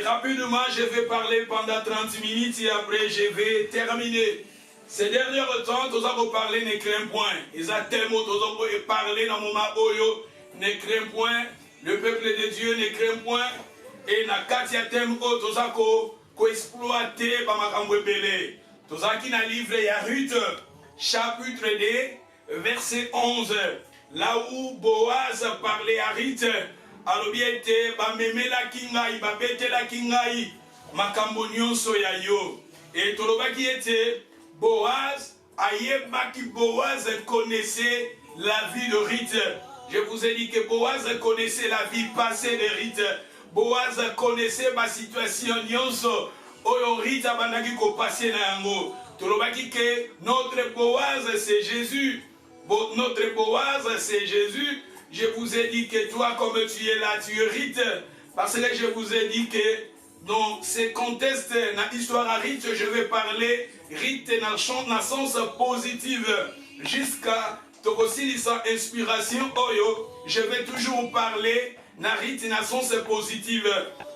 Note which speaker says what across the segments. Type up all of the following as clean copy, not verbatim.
Speaker 1: rapidement, je vais parler pendant 30 minutes et après je vais terminer. Ces derniers temps, nous avons parlé ne crains point. Ils ont tellement parlé dans mon maboyo, ne crains point. Le peuple de Dieu ne craint point. Et na katia tem o tous ko exploiter par ma kambwebele. Tous qui na livre ya Ruth chapitre 2 verset 11. Là où Boaz parlait à Ruth, alobiete ba memela kingai ba betela kingai makambo nyonso ya yo. Et tolobaki était Boaz, ayebaki Boaz connaissait la vie de Ruth. Je vous ai dit que Boaz connaissait la vie passée de Ruth. Boaz connaissait ma situation nyonso. Oyo Ruth abandaki ko passer na yango. Tolobaki que notre Boaz c'est Jésus. Notre Boaz c'est Jésus. Je vous ai dit que toi comme tu es là, tu es Ruth. Parce que je vous ai dit que dans ce contexte, dans l'histoire à Ruth, je vais parler Ruth dans le sens positif jusqu'à aussi sans inspiration. Je vais toujours parler dans Ruth dans le sens positif.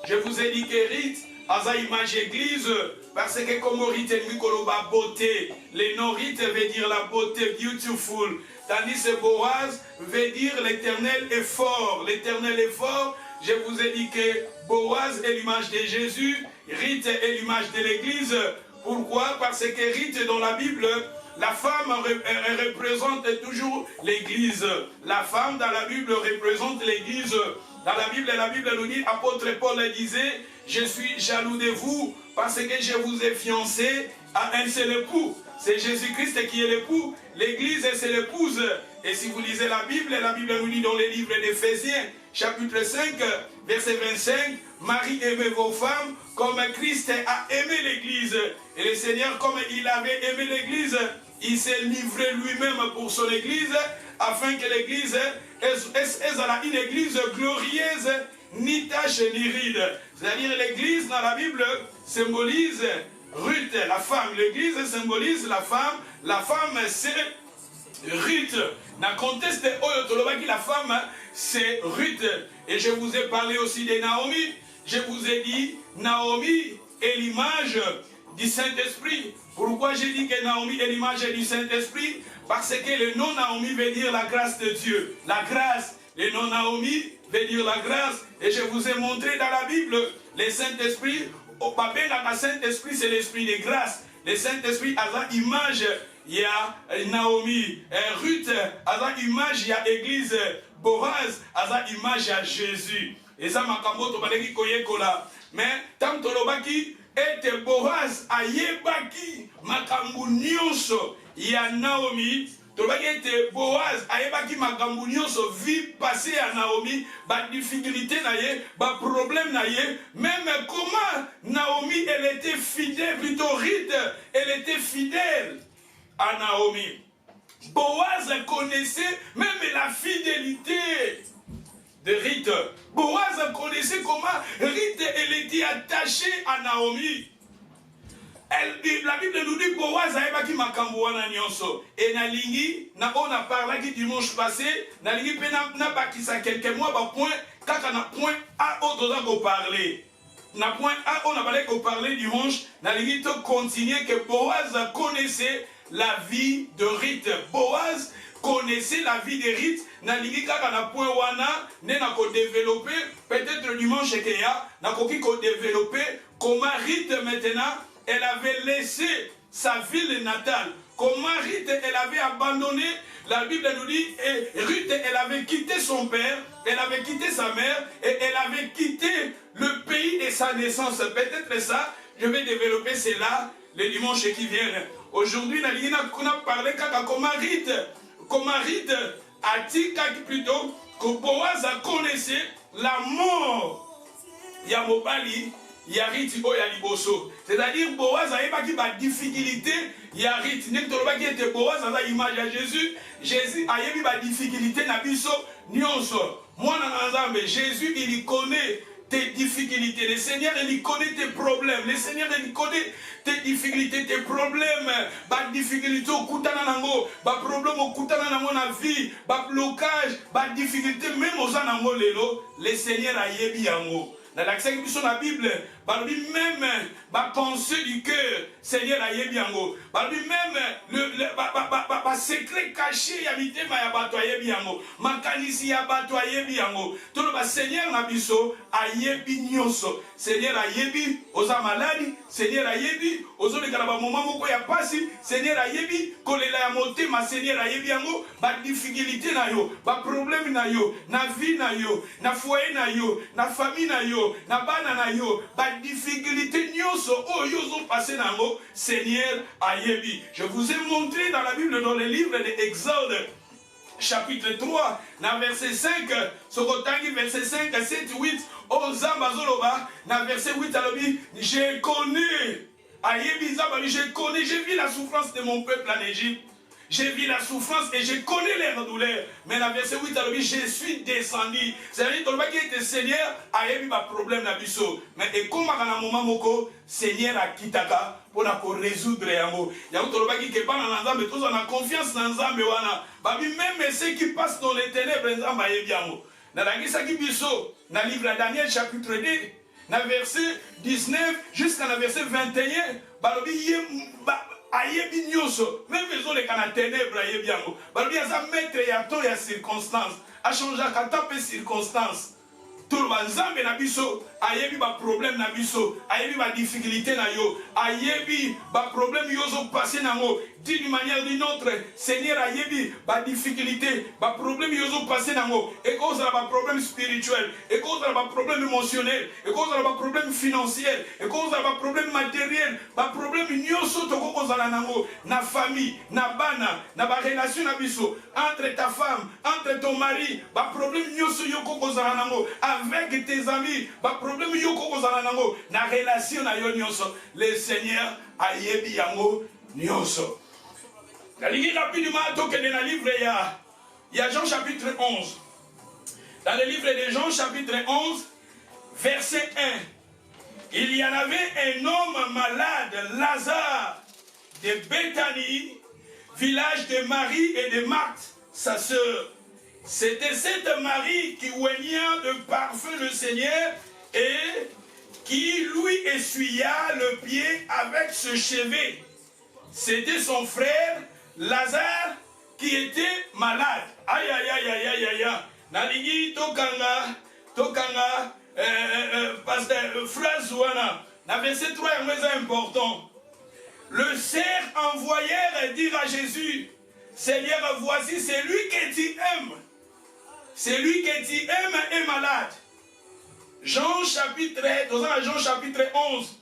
Speaker 1: Je vous ai dit que Ruth a une image église parce que comme Ruth est la beauté, le nom Ruth veut dire la beauté, beautiful. Tandis que Boaz veut dire l'éternel est fort. L'éternel est fort. Je vous ai dit que Boaz est l'image de Jésus, Ruth est l'image de l'église. Pourquoi? Parce que Ruth dans la Bible, la femme représente toujours l'église. La femme dans la Bible représente l'église. Dans la Bible nous dit, apôtre Paul disait, je suis jaloux de vous parce que je vous ai fiancé à un seul époux. C'est Jésus-Christ qui est l'époux, l'église c'est l'épouse. Et si vous lisez la Bible nous dit dans les livres d'Éphésiens, chapitre 5, verset 25, Marie, aimez vos femmes comme Christ a aimé l'église. Et le Seigneur, comme il avait aimé l'église, il s'est livré lui-même pour son église, afin que l'église ait une église glorieuse, ni tache ni ride. C'est-à-dire l'église dans la Bible symbolise Ruth, la femme. L'église symbolise la femme c'est Ruth. Dans le contexte de Oyotolobaki, la femme c'est Ruth. Et je vous ai parlé aussi de Naomi. Je vous ai dit, Naomi est l'image du Saint-Esprit. Pourquoi j'ai dit que Naomi est l'image du Saint-Esprit? Parce que le nom Naomi veut dire la grâce de Dieu. La grâce. Le nom Naomi veut dire la grâce. Et je vous ai montré dans la Bible, le Saint-Esprit, au papier, le Saint-Esprit, c'est l'esprit de grâce. Le Saint-Esprit a une image, il y a Naomi, Ruth, a une image, il y a l'église, Boaz, a une image, il y a Jésus. Et ça, Makamoto, Baleki Koyekola. Mais, tant Tolobaki, et Boaz, Ayebaki, Makambu Nyonso, il y a Naomi, Tolobaki et Boaz, Ayebaki, Makambu Nyonso, vie passée à Naomi, ba difficulté naye, ba problème naye, même comment Naomi, elle était fidèle, plutôt Ruth, elle était fidèle à Naomi. Boaz connaissait même la fidélité de Ruth. Boaz connaissait comment Ruth elle était attachée à Naomi. La Bible nous dit Boaz aebaki makambo wana nyonso. Et nalingi na on a parlé dimanche passé, nalingi pe na bakisa quelques mois ba point kaka na point a otoza ko parler. Na point a on a parlé ko parler dimanche, nalingi to continuer que Boaz connaissait la vie de Ruth. Boaz connaissez la vie de Ruth, nalingi kaka na point wana, ne na ko développer, peut-être dimanche que ya, na ko ki ko développer comment Ruth maintenant, elle avait laissé sa ville natale. Comment Ruth, elle avait abandonné, la Bible nous dit, et Ruth, elle avait quitté son père, elle avait quitté sa mère, et elle avait quitté le pays de sa naissance. Peut-être ça, je vais développer cela le dimanche qui vient. Aujourd'hui, on a parlé comment Ruth a dit plutôt que Boaz a connaissé la mort. Yamobali, Yarit Oya Liboso. C'est-à-dire Boaz a eu des difficultés. Yarit, Nektolobaki était Boaz a l'image à Jésus. Jésus a eu des difficultés. Nabiso, Nyonso. Moi, Jésus, il connaît tes difficultés. Le Seigneur, il connaît tes problèmes. Le Seigneur, il connaît tes difficultés, tes problèmes. Des difficultés au Koutana Nango, des problèmes au Koutana Nango na vie, des blocages, des difficultés, même aux Anango Lelo, le Seigneur a yebi yango. Dans l'accès qui sur la Bible, même la pensée du cœur, Seigneur a yebiango. Même le secret caché habité ma yabato yebiango. Makanisi yabato yebiango. Tout le Seigneur na biso a yebi nyoso. Seigneur a yebi oza maladi. Seigneur a yebi ozo le kalaba moment moko ya pasi. Seigneur a yebi kolela ya moté ma Seigneur a yebiango. Ba difficulté na yo, ba problème na yo, na vie na yo, na foyer na yo, na famille na yo, na bana na yo, ba difficulté nyonso o yo zo passé nango, Seigneur ayebi. Je vous ai montré dans la Bible, dans le livre de Exode, chapitre 3, dans verset 5, Sokotangi, verset 5, 7, 8, Ozamba Zoloba, dans verset 8, alobi, je connais, ayebi Zamba, je connais, j'ai vu la souffrance de mon peuple en Égypte. J'ai vu la souffrance et je connais leurs douleurs. Mais la verset 8, je suis descendu. C'est-à-dire que était Seigneur a eu un problème dans biso. Mais et comme à un moment moko, Seigneur a kitaka pour résoudre yango. Il y a d'autres qui ne pas dans l'ensemble, mais tous on a confiance dans l'ensemble. Même ceux qui passent dans les ténèbres, l'ensemble a yango. Dans la guisa qui biso, dans le livre de Daniel chapitre 2, dans verset 19 jusqu'à la verset 21, ayebi nyoso même maison les canaux ténèbres ayebi yango balobi aza maître ya to ya circonstance a changer kata pe circonstance tout le banzambe na biso ayebi ba problème na biso ayebi ba difficulté na yo ayebi ba problème yo zo passer nango d'une manière d'une autre Seigneur ayebi ba difficulté ba problème yo zo passer nango et cause la ba problème spirituel et cause la ba problème émotionnel et cause la ba problème financier et cause la ba problème matériel ba problème nyonso to ko kozala nango na famille na bana na ba relation na biso entre ta femme entre ton mari ba problème nyonso yo ko kozala nango avec tes amis ba problème yo ko kozala nango na relation na yo nyonso le Seigneur ayebi yango nyonso. La ligne rapidement dans le livre, il y a Jean chapitre 11. Dans le livre de Jean chapitre 11, verset 1. Il y en avait un homme malade, Lazare, de Béthanie, village de Marie et de Marthe, sa sœur. C'était cette Marie qui oigna de parfum le Seigneur et qui lui essuya le pied avec ce chevet. C'était son frère Lazare qui était malade. Aïe aïe aïe aïe aïe aïe aïe. Naligi tokanga pasteur phrase wana. Na verset 3 est important. Le cerf envoyèrent dire à Jésus, Seigneur, voici celui que tu aimes. Celui que tu aimes est malade. Jean chapitre 11.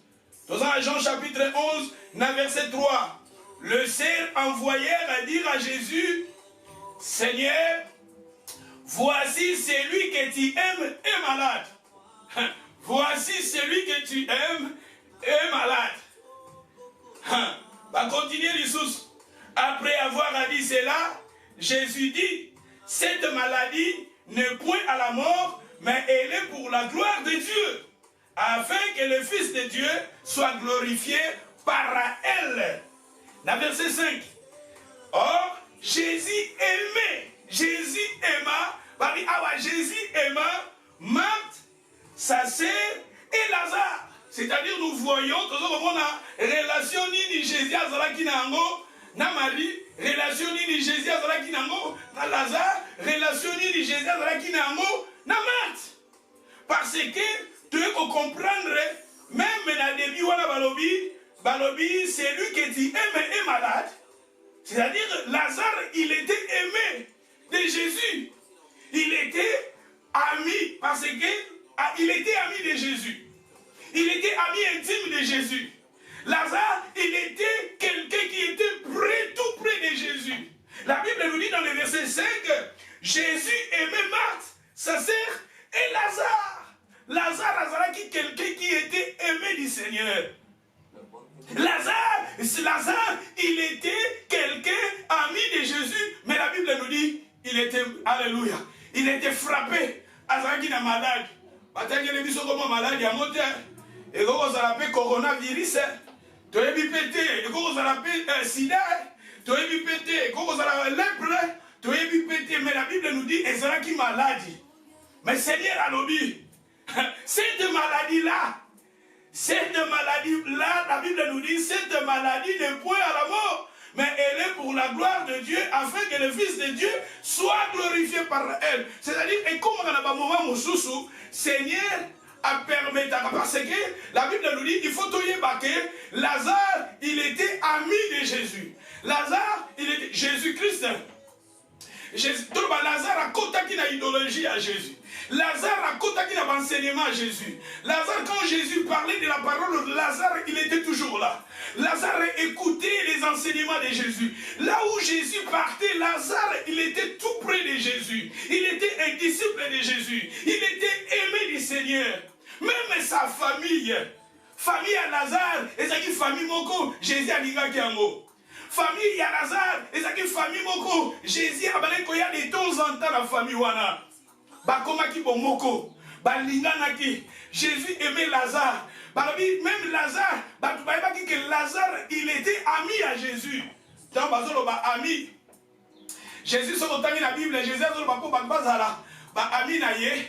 Speaker 1: Dans Jean chapitre 11, dans verset 3. Le cerf envoyèrent à dire à Jésus, Seigneur, voici celui que tu aimes est malade. Voici celui que tu aimes est malade. Va continuer l'Issus. Après avoir dit cela, Jésus dit, cette maladie n'est point à la mort, mais elle est pour la gloire de Dieu, afin que le Fils de Dieu soit glorifié par elle. Dans verset 5. Or, Jésus aimait, Jésus aima Marthe, sa sœur et Lazare. C'est-à-dire, nous voyons, on a relation ni Jésus azalaki nango, na Marie, relation ni Jésus azalaki nango, na Lazare, relation ni Jésus azalaki nango, na Marthe. Parce que, tu veux comprendre, même dans le début, on a balobi, c'est lui que tu aimes est malade. C'est-à-dire, Lazare, il était aimé de Jésus. Il était ami, parce que il était ami de Jésus. Il était ami intime de Jésus. Lazare, il était quelqu'un qui était tout près de Jésus. La Bible nous dit dans le verset 5, Jésus aimait Marthe, sa sœur, et Lazare. Lazare, quelqu'un qui était aimé du Seigneur. Lazare, il était quelqu'un ami de Jésus, mais la Bible nous dit, il était, alléluia, il était frappé. Azaki na malade. Bataki le biso comme malade ya moteur. Et quand on s'appelle coronavirus, tu es pété. Et quand on s'appelle sida, tu es pété. Et quand on s'appelle lèpre, tu es pété. Mais la Bible nous dit, Ezra qui malade. Mais Seigneur a lobby. Cette maladie-là, la Bible nous dit, cette maladie n'est point à la mort, mais elle est pour la gloire de Dieu, afin que le Fils de Dieu soit glorifié par elle. C'est-à-dire, et comme on a un moment où Seigneur a permis, parce que la Bible nous dit, il faut tout y que Lazare, il était ami de Jésus. Lazare, il était Jésus-Christ. Lazare a contacté l'idéologie à Jésus. Lazare a contacté l'enseignement à Jésus. Lazare, quand Jésus parlait de la parole de Lazare, il était toujours là. Lazare écoutait les enseignements de Jésus. Là où Jésus partait, Lazare, il était tout près de Jésus. Il était un disciple de Jésus. Il était aimé du Seigneur. Même sa famille à Lazare, et sa famille moko, Jésus a dit qu'il famille à Lazare, et sa famille moko, Jésus a dit qu'il y a de temps en temps la famille wana. Bakomaki bomoko, balinganaki. Jésus aimait Lazare. Même Lazare, que Lazare, il était ami à Jésus. Dans ami. Jésus se retenu la Bible, Jésus a dit ami na ye.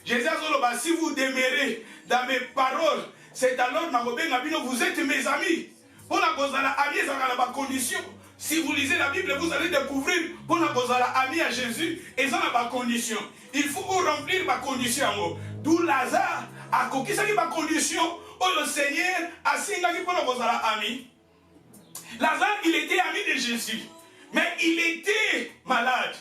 Speaker 1: Jésus a dit si vous demeurez dans mes paroles, c'est alors que vous êtes mes amis. Pour la cause de la ami, ça a la condition. Si vous lisez la Bible, vous allez découvrir pour la cause de la ami à Jésus, et ça a la condition. Il faut remplir ma condition. D'où Lazare a coquille ma condition. Oh le Seigneur a signé pour la cause de la ami. Lazare, il était ami de Jésus, mais il était malade.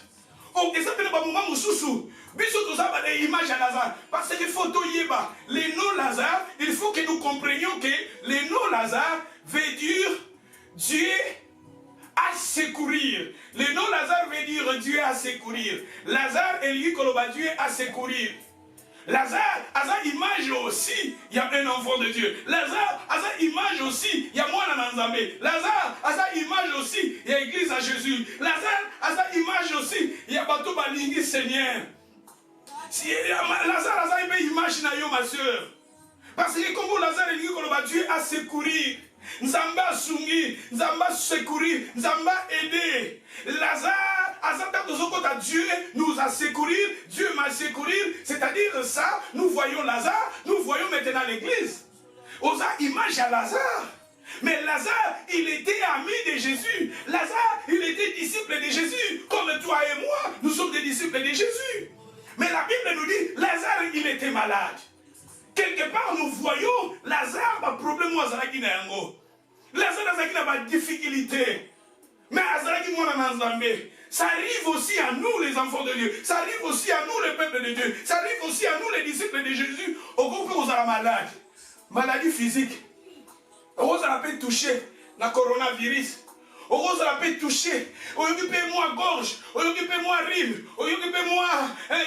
Speaker 1: Oh, et ça fait le moment où sous tout ça va des images à Lazare. Parce que photo yeba, les noms Lazare, il faut que nous comprenions que les noms Lazare veut dire Dieu à secourir. Le nom Lazare veut dire Dieu à secourir. Lazare est lui que Dieu à secourir. Lazare, à sa image aussi, il y a un enfant de Dieu. Lazare, à sa image aussi, il y a moi dans Nzambé. Lazare, à sa image aussi, il y a l'église à Jésus. Lazare, à sa image aussi, il y a Bato Balingi Seigneur. Lazare, à sa image, ma soeur. Parce que comme Lazare est lui que Dieu à secourir. Nzamba sungi, Nzamba secourir, Nzamba aider. Lazare, à Dieu nous a secourir, Dieu m'a secourir. C'est-à-dire ça, nous voyons Lazare, nous voyons maintenant l'église. Osa image à Lazare. Mais Lazare, il était ami de Jésus. Lazare, il était disciple de Jésus. Comme toi et moi, nous sommes des disciples de Jésus. Mais la Bible nous dit, Lazare, il était malade. Quelque part, nous voyons Lazare, un problème au Azaraki Nango. Lazare a des difficultés. Mais Azaraki Mwananzambe, ça arrive aussi à nous, les enfants de Dieu. Ça arrive aussi à nous, le peuple de Dieu. Ça arrive aussi à nous, les disciples de Jésus. Au groupe, on a malade. Maladie physique. On a pu toucher le coronavirus. On a pu toucher. On occupez-moi gorge. On occupez-moi rime. On occupez-moi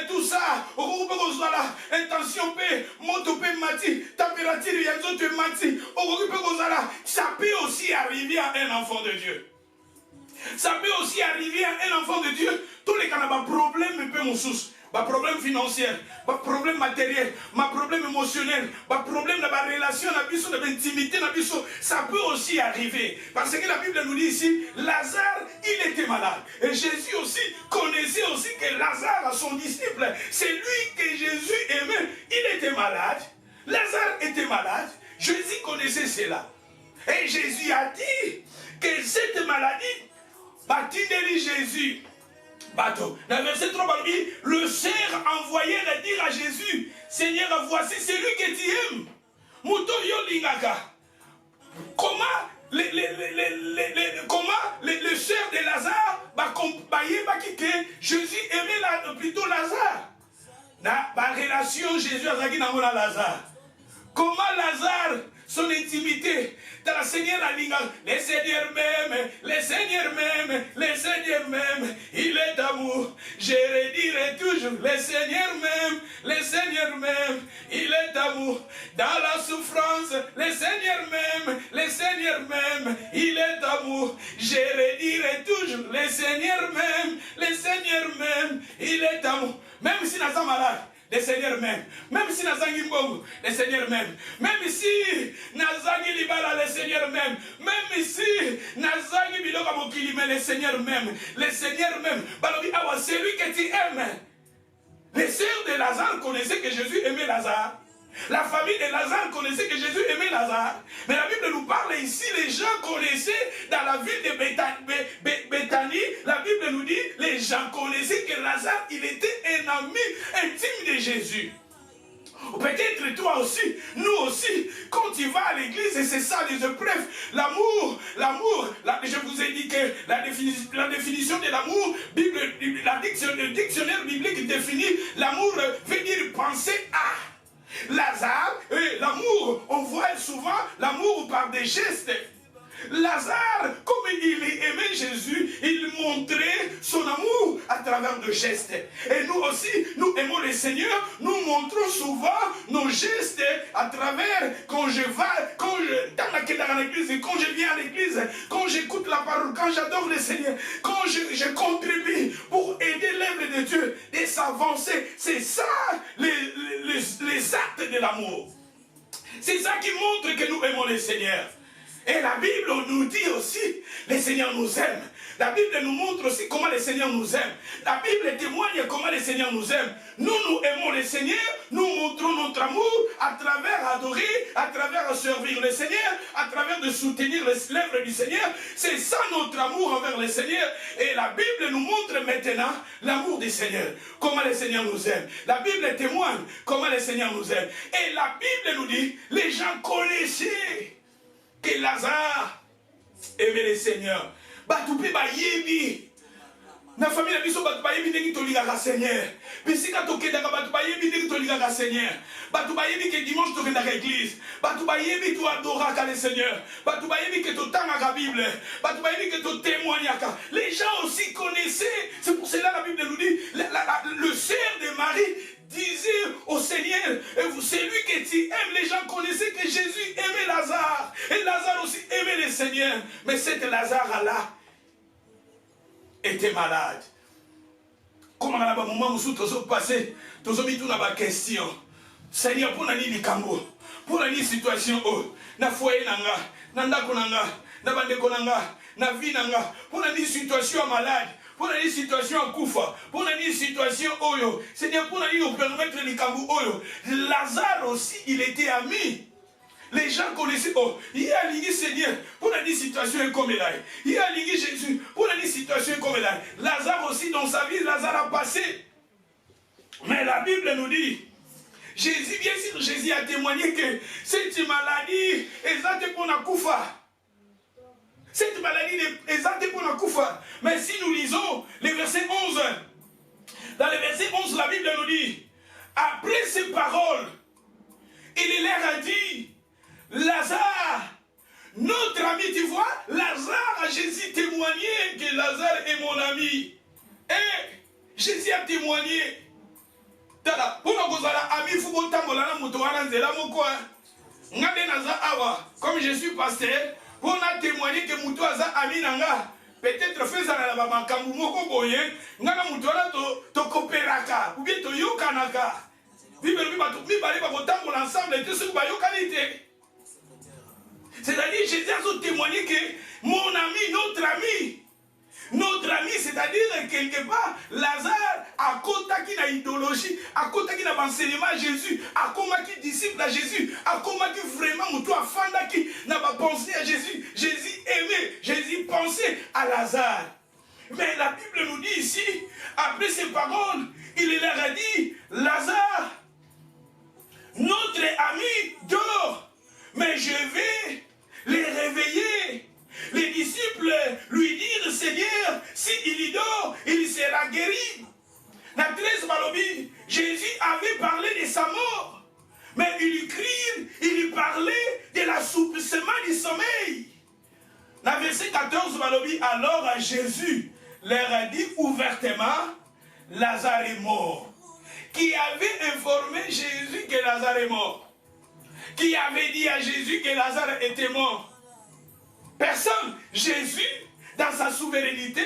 Speaker 1: tout ça. On occupez-moi la intention paix. Monte paix mati. Température il y a d'autres mati. On occupez-moi là. Ça peut aussi arriver à un enfant de Dieu. Ça peut aussi arriver à un enfant de Dieu. Tous les cas, on a un problème, mon sous. Pas problème financier, pas problème matériel, pas problème émotionnel, pas problème de la relation, de l'intimité, ça peut aussi arriver. Parce que la Bible nous dit ici, Lazare, il était malade. Et Jésus aussi connaissait aussi que Lazare, son disciple, c'est lui que Jésus aimait. Il était malade, Lazare était malade, Jésus connaissait cela. Et Jésus a dit que cette maladie, Batindeli Jésus. Bateau. Dans le verset 3, le Seigneur envoyé de dire à Jésus, Seigneur, voici celui que tu aimes. Mouto yo lingaka. Comment le sœur de Lazare que Jésus aimait plutôt Lazare. Dans la relation Jésus a dit dans Lazare. Comment Lazare, son intimité, dans la Seigneur les Seigneurs même, les Seigneurs même, les Seigneurs même, il est d'amour. Je redirai toujours, les Seigneurs même, il est d'amour. Dans la souffrance, les Seigneurs même, il est d'amour. Je redirai toujours, les Seigneurs même, il est d'amour. Même si nous sommes malades, les Seigneurs même. Même si Nazangi Mbongo, les Seigneurs même. Même si Nazangi Libala, les Seigneurs même. Même si Nazangi Biloka Mokilime, les Seigneurs même. Les Seigneurs même. Balobi Awa, c'est lui que tu aimes. Les sœurs de Lazare connaissait que Jésus aimait Lazare. La famille de Lazare connaissait que Jésus aimait Lazare. Mais la Bible nous parle ici, les gens connaissaient dans la ville de Béthanie, la Bible nous dit, les gens connaissaient que Lazare, il était un ami intime de Jésus. Peut-être toi aussi, nous aussi, quand tu vas à l'église, et c'est ça les épreuves, l'amour, je vous ai dit que la définition de l'amour, le dictionnaire biblique définit l'amour veut dire penser à. Lazare, l'amour, on voit souvent l'amour par des gestes. Lazare, comme il aimait Jésus, il montrait son amour à travers de gestes. Et nous aussi, nous aimons le Seigneur, nous montrons souvent nos gestes à travers quand je dans l'église, quand je viens à l'église, quand j'écoute la parole, quand j'adore le Seigneur, quand je contribue pour aider l'œuvre de Dieu et s'avancer. C'est ça les actes de l'amour. C'est ça qui montre que nous aimons le Seigneur. Et la Bible nous dit aussi, le Seigneur nous aime. La Bible nous montre aussi comment le Seigneur nous aime. La Bible témoigne comment le Seigneur nous aime. Nous aimons le Seigneur, nous montrons notre amour à travers adorer, à travers servir le Seigneur, à travers de soutenir l'œuvre du Seigneur. C'est ça notre amour envers le Seigneur. Et la Bible nous montre maintenant l'amour du Seigneur. Comment le Seigneur nous aime. La Bible témoigne comment le Seigneur nous aime. Et la Bible nous dit, les gens connaissaient que Lazare aimait le Seigneur. Batupe ba yebi. Na famille na biso batu ba yebi ndenge tolingaka Seigneur. Bisika tokendaka batu ba yebi ndenge tolingaka Seigneur. Batu ba yebi que dimanche tokendaka église. Batu ba yebi to adoraka le Seigneur. Batu ba yebi que totangaka Bible. Batu ba yebi que to témoignaka. Les gens aussi connaissaient. C'est pour cela la Bible nous dit le sœur de Marie disait au Seigneur, c'est lui que tu aimes. Les gens connaissaient que Jésus aimait Lazare. Et Lazare aussi aimait le Seigneur. Mais cet Lazare-là était malade. Comment on a un moment où nous sommes passés, nous avons mis toute la question. Seigneur, pour nous likambo, pour nous situation, na foyer nanga, na ndako nanga, na bandeko nanga, na vie nanga, pour nous situation malade. Pour une situation à Koufa, pour une situation Oyo, Seigneur, pour nous permettre les Kambou Oyo. Lazare aussi, il était ami. Les gens connaissaient, il y a l'Igui Seigneur, pour une situation comme elle. Il y a l'Igui Jésus, pour une situation comme elle. Lazare aussi, dans sa vie, Lazare a passé. Mais la Bible nous dit, Jésus, bien sûr, Jésus a témoigné que cette maladie est pour la Koufa. Cette maladie est exemptée pour la Koufa. Mais si nous lisons le verset 11, dans le verset 11, la Bible nous dit, après ces paroles, il leur a dit, Lazare, notre ami, tu vois, Lazare a Jésus témoigné que Lazare est mon ami. Et Jésus a témoigné. Comme je suis pasteur, on a témoigné que Moutou Aza Aminanga, peut-être fait ça dans la Makamou Moko Boye, Nana Moutouala to Koperaka, ou bien to Yokanaka. C'est-à-dire, Jésus a témoigné que mon ami, notre ami, c'est-à-dire quelque part, Lazare a contacté la idéologie, a contacté l'enseignement à Jésus, a contacté disciple à Jésus, a contacté vraiment Moutoua Fanda qui n'a pas pensé à Jésus. Jésus aimait, Jésus pensait à Lazare. Mais la Bible nous dit ici, après ces paroles, il leur a dit, Lazare, notre ami dort, mais je vais les réveiller. Les disciples lui dirent, Seigneur, s'il y dort, il sera guéri. Dans 13 Balobi, Jésus avait parlé de sa mort. Mais il lui parlait de l'assouplissement du sommeil. Dans verset 14 Balobi, alors Jésus leur a dit ouvertement, Lazare est mort. Qui avait informé Jésus que Lazare est mort? Qui avait dit à Jésus que Lazare était mort? Personne. Jésus, dans sa souveraineté,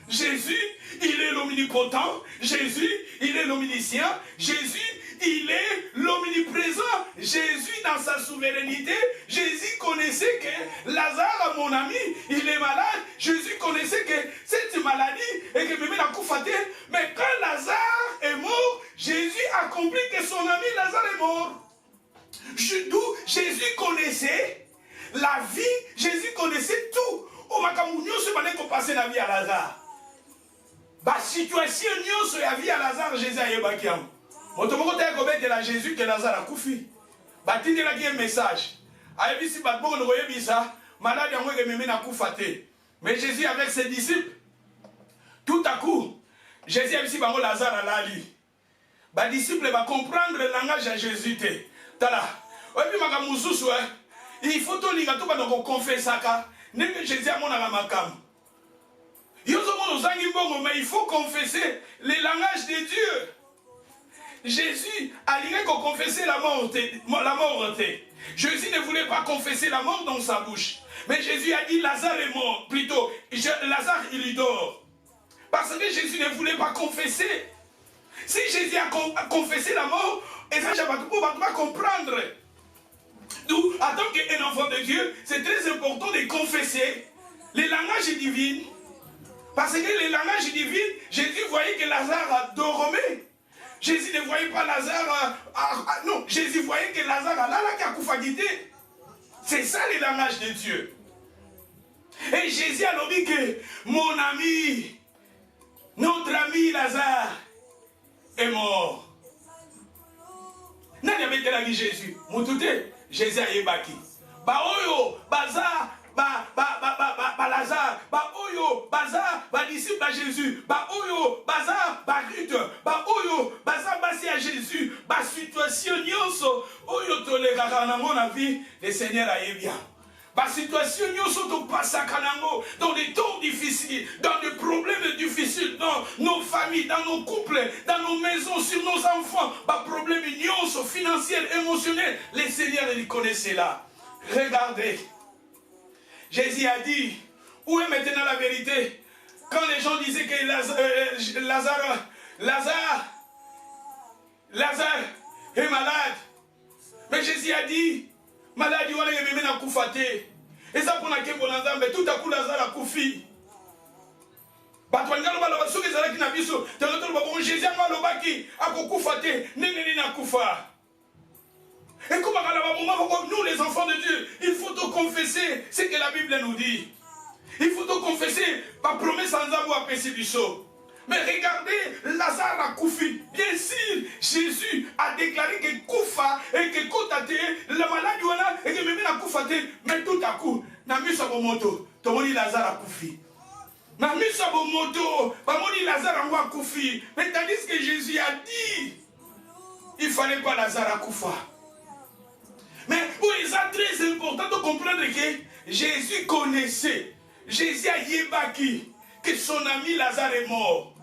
Speaker 1: Jésus, il est l'omnipotent. Jésus, il est l'omniscient. Jésus, il est l'omniprésent. Jésus, dans sa souveraineté, Jésus connaissait que Lazare, mon ami, il est malade. Jésus connaissait que cette maladie et que même la Koufate. Mais quand Lazare est mort, Jésus a D'où Jésus connaissait la vie, Jésus connaissait tout. Au Makamounio, ce matin qu'on passait la vie à Lazare. La situation nyonso ya vie à Lazare, Jésus a yébaki am. Motomoko te ko bete la Jésus que Lazare a koufi. Batinde la qui un message. Ayebi si batboko no yebisa, malade yango ke meme na kufate. Mais Jésus avec ses disciples, tout à coup, Jésus a dit bango Lazare a lali. Ba disciple va comprendre le langage de Jésus te. Tala. Oyebi makamususu il faut to linga to ba ko confesser ka. Nenge Jésus a mona makam. Mais il faut confesser les langages de Dieu. Jésus a dit qu'on confessait la mort. Jésus ne voulait pas confesser la mort dans sa bouche. Mais Jésus a dit Lazare est mort. Plutôt, Lazare il dort. Parce que Jésus ne voulait pas confesser. Si Jésus a confessé la mort, et ça, je ne vais pas comprendre. D'où, en tant qu'un enfant de Dieu, c'est très important de confesser les langages divins. Parce que les langages divins, Jésus voyait que Lazare dormait. Jésus ne voyait pas Lazare. Non, Jésus voyait que Lazare a là qui a koufagité. C'est ça les langages de Dieu. Et Jésus a dit que mon ami, notre ami Lazare est mort. N'a jamais été la vie Jésus. Moutouté, Jésus a yébaki. Ba oyo, baza. Lazare, oyo, baza, disciple à Jésus, oyo, baza, Ruth, oyo, baza, basi à Jésus, situation nyonso, oyo toleka na mon avis, le Seigneur a bien. Situation nyonso to passa kanango, dans des temps difficiles, dans des problèmes difficiles, dans nos familles, dans nos couples, dans nos maisons, sur nos enfants, problèmes nyonso, financiers, émotionnels, le Seigneur il connaissait là. Regardez. Jésus a dit, où est maintenant la vérité? Quand les gens disaient que Lazare est malade. Mais Jésus a dit, malade, il y a même un koufate. Et ça pour laquelle mais tout à coup Lazare a koufi. Jésus a malobaki, a koufate, n'a koufa. Et comme nous les enfants de Dieu, il faut te confesser ce que la Bible nous dit. Il faut te confesser par promesse sans avoir péché du saut. Mais regardez, Lazare a koufi. Bien sûr, Jésus a déclaré que koufa et que kotate, la maladie voilà et que même la koufate, mais tout à coup, na misa moto, tomoni Lazare a koufi. Na misa moto, bamoni Lazare a koufi. Mais tandis que Jésus a dit, il fallait pas Lazare a koufa. Mais pour il est très important de comprendre que Jésus connaissait, Jésus a yébaki, que son ami Lazare est mort.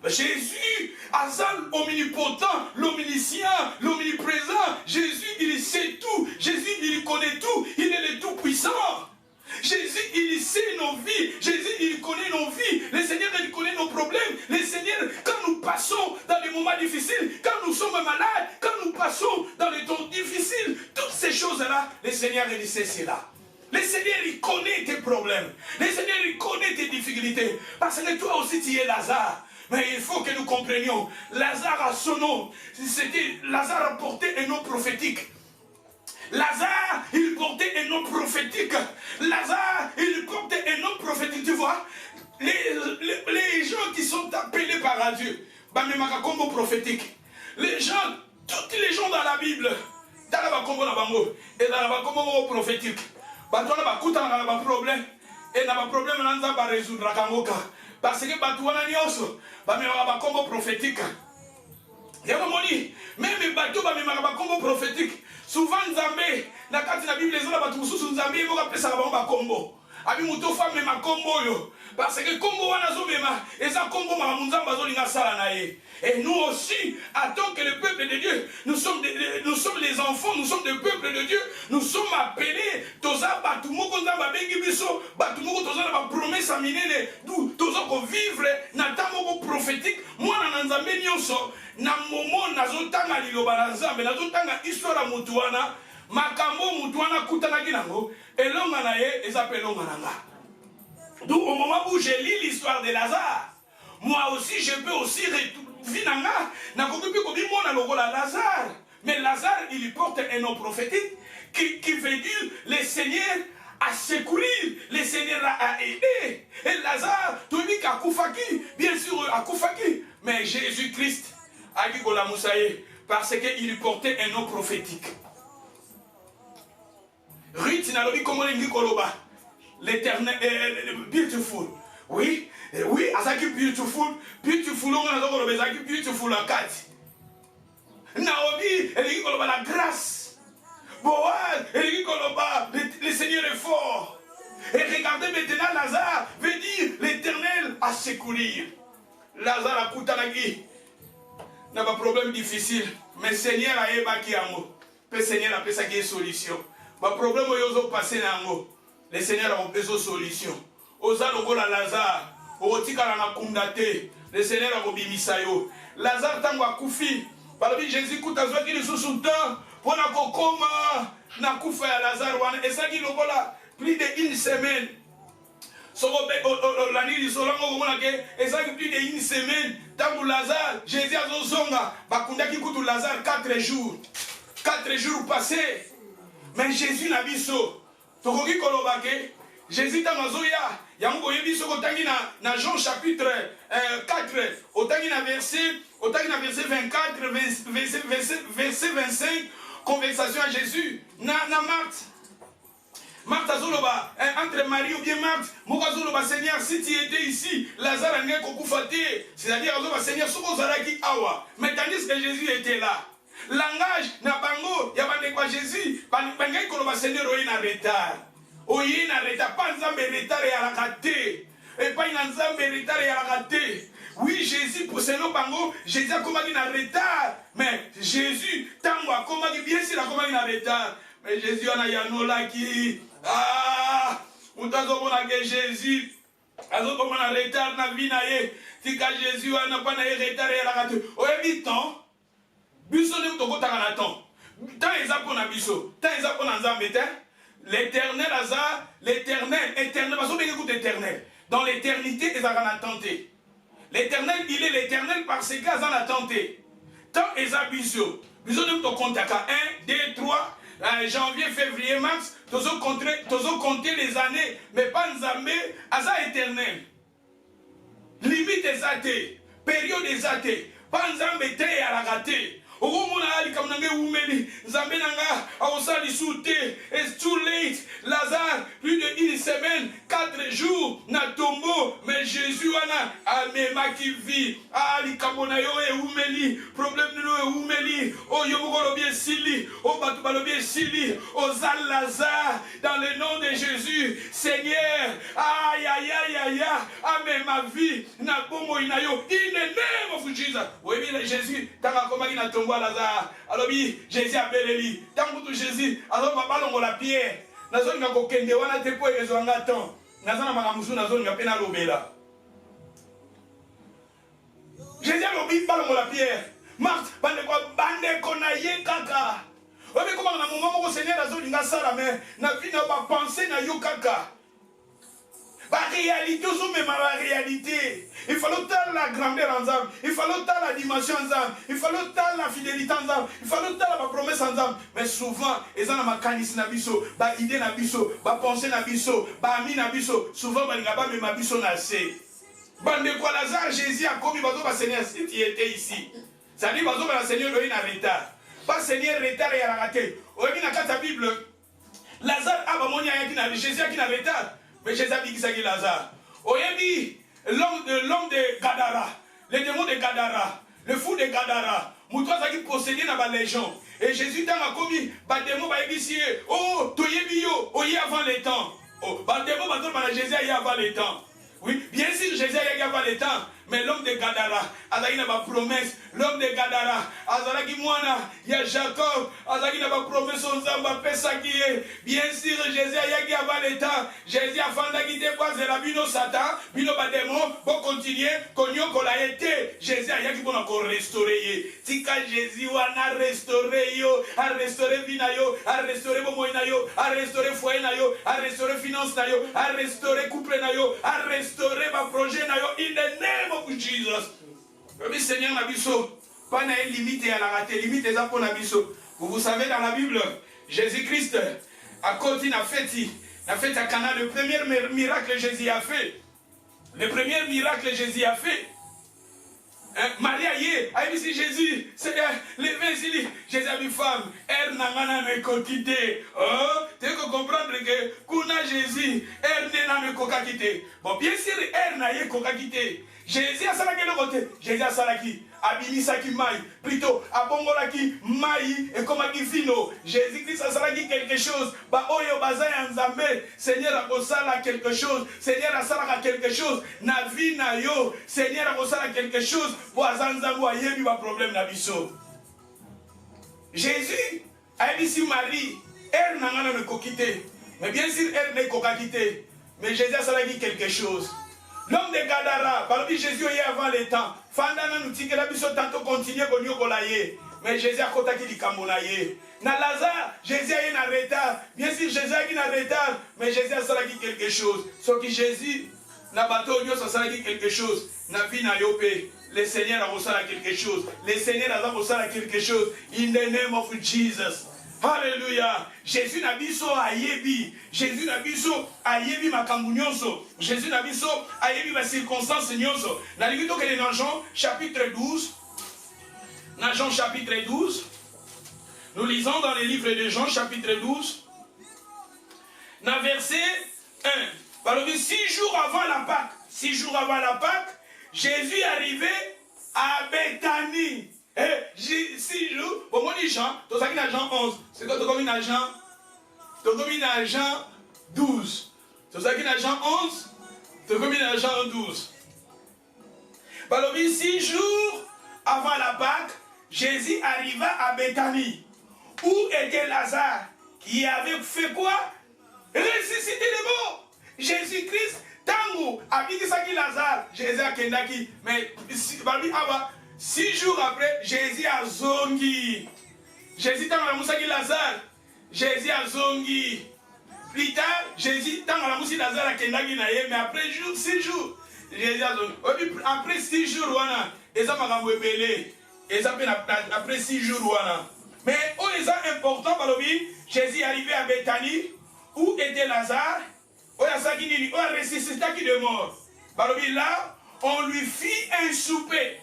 Speaker 1: Jésus, Azal omnipotent, l'omniscient, l'omniprésent, Jésus il sait tout, Jésus il connaît tout, il est le tout-puissant. Jésus il sait nos vies, Jésus il connaît nos vies, le Seigneur il connaît nos problèmes, le Seigneur quand nous passons dans des moments difficiles, quand nous sommes malades, quand nous passons dans les temps difficiles, toutes ces choses-là, le Seigneur il sait cela. Le Seigneur il connaît tes problèmes, le Seigneur il connaît tes difficultés, parce que toi aussi tu es Lazare. Mais il faut que nous comprenions, Lazare a son nom, Lazare portait un nom prophétique. Lazare, il portait un nom prophétique. Lazare, il portait un nom prophétique. Tu vois, les gens qui sont appelés par Dieu, comme prophétique. Les gens, tous les gens dans la Bible, dans la Bango, et dans la Bango prophétique. Dans la problème, et dans le problème, on va résoudre. Parce que Batouana Nyoso, Bamako prophétique. Même les bateaux, Bamako prophétique. Souvent, Nzambé, na kati na Bible, les gens ont tous Nzambé, ils vont appeler ça un combo. Abi muto femme ma combo yo. Parce que combo wana zo mema, et ça combo ma munzamba zo linga sala na ye. Et nous aussi, en tant que le peuple de Dieu, nous sommes les enfants, nous sommes des peuples de Dieu, nous sommes appelés, toza batumoko nzamba bengi biso, batumoko toza na promesse à minene, d'où toza ko vivre na tamoko prophétique, moi na nzambe nyonso, na momo nazotanga liloba na nzambe, nazotanga histoire mutu wana, makambo mutu wana kutanaki nango, elonga na ye ezape elonga nanga. D'où au moment où je lis l'histoire de Lazare, moi aussi je peux aussi vivre na kokipi kobimona lokola Lazare, Mais Lazare, il porte un nom prophétique qui veut dire le Seigneur a secourir, le Seigneur a aidé. Et Lazare, tu dis qu'à Koufaki, bien sûr à Koufaki, mais Jésus-Christ a dit la Moussaïe parce qu'il portait un nom prophétique. Ruth n'a pas dit comment il dit Koloba, l'éternel, beautiful. Oui, oui, Azaki beautiful, beautiful, on a dit Azaki beautiful à Kati. Naomi, elle dit Koloba la grâce. Boaz, elle dit Koloba, le Seigneur est fort. Et regardez maintenant, Lazare veut dire l'éternel a secourir. Lazare a Koutanagi. N'a pas de problème difficile, mais Seigneur a évacué un mot. Le Seigneur a fait ça qui est solution. Le problème est passé dans le mot. Le Seigneur a fait une solution. Oza lokola Lazare, otika na kundate. Le Seigneur a fait misayo. Lazare tango akufi. Parce que Jésus kuta zwa ki lisusu temps pour na kokoma na kufa ya Lazare wana. Et ça qui lokola plus de 1 semaine. L'année du Solango, et ça plus de 1 semaine, tant que Lazare, Jésus a zonga, bakunda qui coûte Lazare 4 jours. 4 jours passés. Mais Jésus n'a pas so. Tokoki kolobake, Jésus t'a mazoya, yango yebi so kotangi na Jean chapitre 4, otangi na verset 24, verset 25, conversation à Jésus, na Marthe. Marthe Azoloba, entre Marie ou bien Marthe, Mokazoloba, Seigneur, si tu étais ici, Lazare n'a pas koufaté, c'est-à-dire Azoloba, Seigneur, Sokozalaki Awa. Mais tandis que Jésus était là, langage, Nabango, Yabane kwa Jésus, Bangay Koloba, Seigneur, Oye na retard. Oye na retard, pas Nzambe retard et à la raté. Et pas Nzambe retard et à la raté. Oui, Jésus, pour ce nom Bango, Jésus a commandé un retard. Mais Jésus, Tango a commandé, bien sûr, a commandé un retard. Mais Jésus en a yanola qui on t'a dit que Jésus a commandé un retard dans la vie naie. Si Jésus n'a pas un retard et la rate. Au temps, biso ne toko takana temps. Tant eza pour na biso, tant eza pour na Nzambe te. L'éternel aza, l'éternel, éternel, parce que écoute éternel. Dans l'éternité, ils ont tenté. L'éternel, il est l'éternel parce qu'ils ont tenté. Tant eza biso, biso ne toko kontaka 1, 2, 3. Janvier, février, mars, tous ont compté les années, mais pas Nzambe, aza éternel. Limite des athées, période des athées, pas Nzambe te à la raté. It's too late. Lazare, plus de 1 semaine, 4 jours, na tombeau, mais Jésus a même qui vit. Ah, li kabona yo e umeli, problème de e umeli, oh yo moko bien sili, oh batu balobie sili, oh zal Lazare, dans le nom de Jésus, Seigneur, aïe aïe aïe aïe, amen ma vie, na bomo inayo, in the name of Jesus. Oui, mais Jésus, t'as comment il a tombé à Lazare. Alors oui, Jésus a belé. Tant que Jésus, alors papa l'ongo la pierre. Na zone nga kokende wana te po ezo nga ton. Na zona makamusu na zone nga pena lobela. Jésus a lobi balongo la pierre. Marthe, bande kona ye kaka. Obe comment na moment moko Seigneur na zone nga sala mais na vie na ba penser na yo kaka. La réalité, même la réalité. Il faut la grandeur ensemble. Il faut la dimension ensemble. Il faut la fidélité ensemble. Il faut la promesse ensemble. Mais souvent, ils ont ma canis na biso, ba idée na biso, ba pensée na biso, ba ami na biso. Souvent, ba ngaba me ma biso na se. Bande quoi Lazare, Jésus a commis bazo ba Seigneur si tu étais ici. Ça dit bazo ba Seigneur doit na retard. Pas Seigneur retard et à la raté. Oyebi na kata Bible. Lazare a ba monia yaki na Jésus qui na retard. Mais Jésus a dit qu'il s'agit de Lazare. Oyebi, l'homme de Gadara, le démon de Gadara, le fou de Gadara, Moutoua qui possédait dans la légion. Et Jésus t'a commis, le démon va ébisser. Oh, Toyebi yo, oye avant les temps. Oh, le démon va dire Jésus aille avant les temps. Oui, bien sûr, Jésus aille avant les temps. Mais l'homme de Gadara, Azaki n'a pas promesse. L'homme de Gadara, Azaki Moana, il y a Jacob, Azaki n'a pas promesse son Zamba, Pesakiye. Bien sûr, Jésus aille avant les temps. Jésus a fait qui dépasse la bino Satan, bino Badémon, pour continuer, Konyo Kola été. Jésus aille pour encore restaurer. Tika Jésus a restauré yo, a restauré Vinayo, a restauré Bomoinayo, a restauré Foyenayo, a restauré Finance Nayo, a restauré Couple Nayo, a restauré ma projet Nayo, in the name of Jesus. Le Seigneur n'a vu ça. pas une limite à la raté, limite à pour biso. Vous savez dans la Bible, Jésus-Christ a continué à fait à Cana le premier miracle que Jésus a fait. Le premier miracle que Jésus a fait. Marie a dit Jésus, c'est le vin, Jésus a dit femme, elle n'a pas quitté. Tu peux comprendre que Kuna Jésus, elle n'a pas quitté. Bon, bien sûr, elle n'a pas quitté. Jésus a salaki le côté. Jésus a salaki. Abimisaki maï. Plutôt, abongolaki maï et comme aki vino. Jésus-Christ a salaki quelque chose. Ba oyo bazai anzambe. Seigneur a kosala quelque chose. Seigneur a salaka quelque chose. Na vi na yo. Seigneur a kosala quelque chose. Pour azanzambo ayebi ba problème na biso. Jésus a dit si Marie, elle n'a pas quitté. Mais bien sûr, elle n'est pas quittée. Mais Jésus a salaki quelque chose. L'homme de Gadara, par Jésus est avant le temps. Fandana nous dit que la biso tantôt continue qu'on y olaye. Mais Jésus a contacté du Camerounais. Na Lazare, Jésus a eu un retard. Bien sûr, Jésus a eu un retard. Mais Jésus a salaki quelque chose. Sauf que Jésus, na bateau, ça salaki quelque chose. Na vie na yopé. Le Seigneur a reçu quelque chose. Le Seigneur a reçu quelque chose. In the name of Jesus. Alléluia. Jésus n'a biso ayebi. Jésus n'a biso ayebi makambu nyonso. Jésus n'a biso ayebi ma circonstance nyonso. Na livre donc dans Jean chapitre 12. Dans Jean chapitre 12. Nous lisons dans le livre de Jean chapitre 12. Dans verset 1. Par le 6 jours avant la Pâque. 6 jours avant la Pâque, Jésus arrivait à Bethanie. 6 jours, bon, moi, dis Jean, tu as dans Jean 11, c'est quoi tu as dans Jean? Tu as dans Jean 12. Tu as dans Jean 11, tu as dans Jean 12. Alors, 6 jours avant la Pâque, Jésus arriva à Bethanie, où était Lazare, qui avait fait quoi? Ressusciter les morts. Jésus-Christ, Tango, Abikisaki Lazare, Jésus a Kendaki, mais, 6 jours après, Jésus a zongi. Jésus t'a la Lazare. Jésus a zongi. Plus tard, Jésus t'a la Lazare a kendaki na ye, mais après 6 jours, Jésus a zongi. Après 6 jours, wana, ils ont makambo ebele. Ils ont après 6 jours, wana. Mais où ils ont important, balobi, Jésus est arrivé à Bethanie, où était Lazare, où il a ressuscité qui de mort. Balobi là, on lui fit un souper.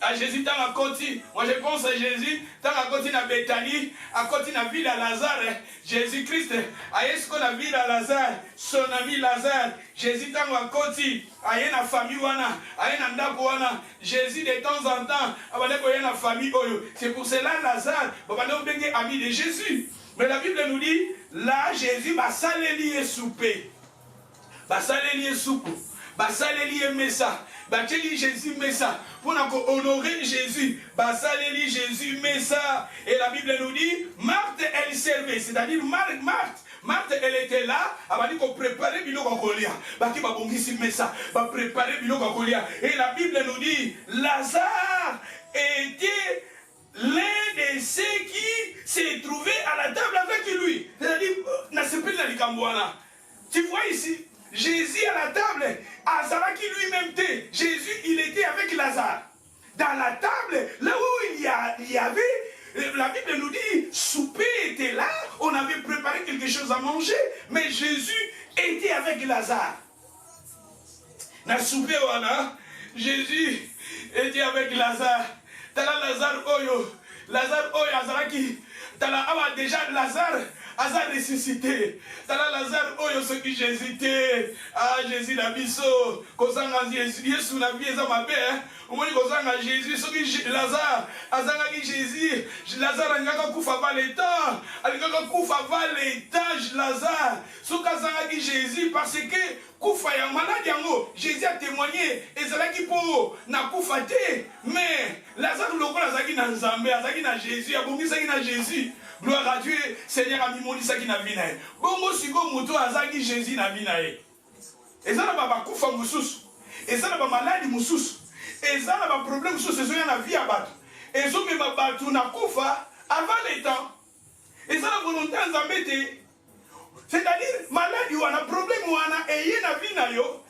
Speaker 1: À Jésus, dans la côté, moi je pense à Jésus, dans la côté de Bethanie, à côté de la ville à Lazare, Jésus-Christ, à ce qu'on a vu à Lazare, son ami Lazare, Jésus dans la côté, à la famille, à la Jésus de temps en temps, à la famille, c'est pour cela Lazare, ami de Jésus. Mais la Bible nous dit, là Jésus va s'allélier souper, va s'allélier soupe, va s'allélier messa. Bateli Jésus met ça pour honorer Jésus. Basaleli Jésus met ça. Et la Bible nous dit, Marthe elle servait, c'est-à-dire Marthe elle était là, elle a dit qu'on préparait biloko kolia. Baki ba bongisi met ça, ba préparer biloko kolia. Et la Bible nous dit, Lazare était l'un de ceux qui s'est trouvé à la table avec lui. C'est-à-dire, tu vois ici, Jésus à la table, Azara qui lui-même était, Jésus il était avec Lazare. Dans la table, là où il y avait, la Bible nous dit, souper était là, on avait préparé quelque chose à manger, mais Jésus était avec Lazare. Dans le souper, Jésus était avec Lazare. Tala Lazare Oyo, Azara qui, déjà Lazare, Azar ressuscité. Tala Lazare Oyo ce qui Jésus était. Ah Jésus la biso. Kozanga Jésus na vie eza mabe. Omoni kozanga Jésus ce qui Lazare. Azanga qui Jésus. Lazare angaka kufa va l'état. Alingaka kufa va l'état Lazare. Soka azanga qui Jésus parce que kufa ya malade yango. Jésus a témoigné. Ezalaki po na kufa te. Mais Lazare lokola azaki na Nzambe, azaki na Jésus, abongisaki na Jésus. Gloire à Dieu, Seigneur a mis ça qui n'a vu nae. Bongo siko moto azaki Jésus n'a vu nae. Et ça n'a pas kufa mususu. Et ça n'a pas maladie mususu. Et ça n'a pas problème mususu. C'est ça n'a vie à battre. Et ça même battu na kufa avant les temps. Et ça la volonté en zambete. C'est-à-dire maladie ou un problème ou un ayé na vie na yo.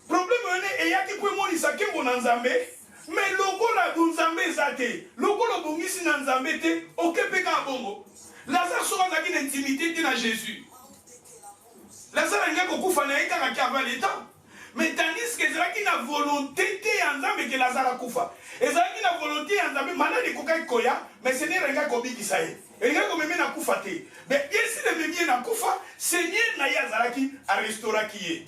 Speaker 1: Problème ou un ayé qui peut mourir ça qui est bon en zambé. Mais logo la bunzambe za te. Lokolo bongisi na nzambe te, okepeka bongo. Lazare soka zaki na intimité te na Jésus. Lazare nga kokufa na eka ki avant l'état. Mais tandis que ezalaki na volonté te ya nzambe ke Lazare akufa. Ezalaki na volonté ya nzambe malade kokaki koya, mais Seigneur nga kobikisa ye. Nga komeme na kufa te. Mais yesi le memie na kufa, Seigneur na ye azalaki a restauraki ye.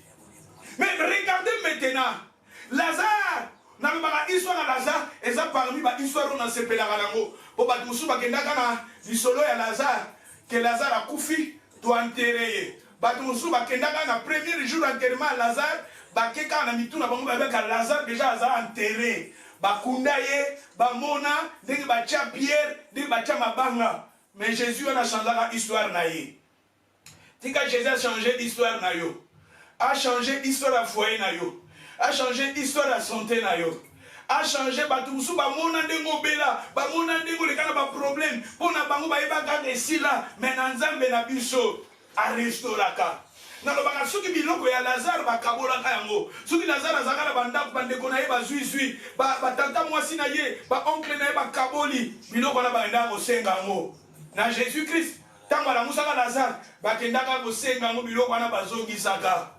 Speaker 1: Mais regardez maintenant, Lazare, na baba histoire na Lazare, eza parmi ba histoire on sepelaka nango. Po ba musu bakendaka na lisolo ya Lazare, que Lazare akufi to enterrer. Ba musu bakendaka na premier jour d'enterrement Lazare, bakeka na mituna bango babeka Lazare déjà aza enterré. Bakunda ye, bamona, ndenge batia Pierre, ndenge batia mabanga. Mais Jésus a changé l'histoire na ye. Tika Jésus a changé l'histoire na yo. A changé l'histoire à foyer na yo. A changé l'histoire à santé na yo. A changé batumusu ba mona ndengo bela, ba mona ndengo le kana ba problème. Pona bango ba eba ka desila, mais na nzambe na biso a restauraka. Na lo baka soki biloko ya Lazare ba kabola ka yango. Soki Lazare azaka na bandako bandeko na ye ba zui ba tata mwasi na ye, ba oncle na ye ba kaboli, biloko na ba ndako senga ngo. Na Jésus-Christ, tango la musaka Lazare, bakendaka kosenga ngo biloko wana bazongisaka.